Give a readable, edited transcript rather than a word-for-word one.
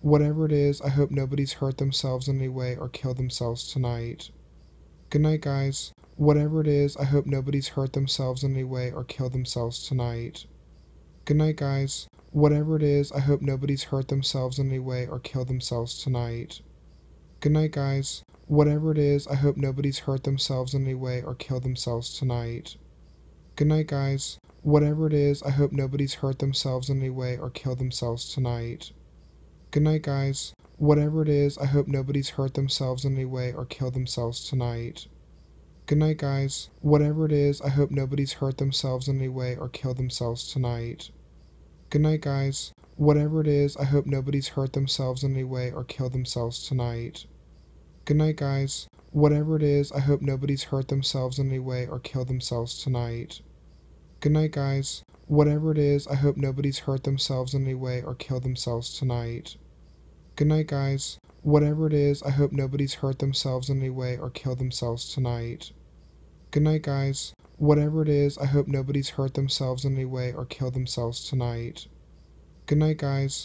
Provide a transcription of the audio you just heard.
Whatever it is, I hope nobody's hurt themselves in any way or killed themselves tonight. Good night, guys. Whatever it is, I hope nobody's hurt themselves in any way or killed themselves tonight. Good night, guys. Whatever it is, I hope nobody's hurt themselves in any way or killed themselves tonight. Good night, guys. Whatever it is, I hope nobody's hurt themselves in any way or killed themselves tonight. Good night, guys. Whatever it is, I hope nobody's hurt themselves in any way or killed themselves tonight. Good night, guys. Whatever it is, I hope nobody's hurt themselves in any way or killed themselves tonight. Good night, guys. Whatever it is, I hope nobody's hurt themselves in any way or killed themselves tonight. Good night, guys. Whatever it is, I hope nobody's hurt themselves in any way or killed themselves tonight. Good night, guys. Whatever it is, I hope nobody's hurt themselves in any way or killed themselves tonight. Good night, guys. Whatever it is, I hope nobody's hurt themselves in any way or killed themselves tonight. Good night, guys. Whatever it is, I hope nobody's hurt themselves in any way or killed themselves tonight. Good night, guys. Whatever it is, I hope nobody's hurt themselves in any way or killed themselves tonight. Good night, guys.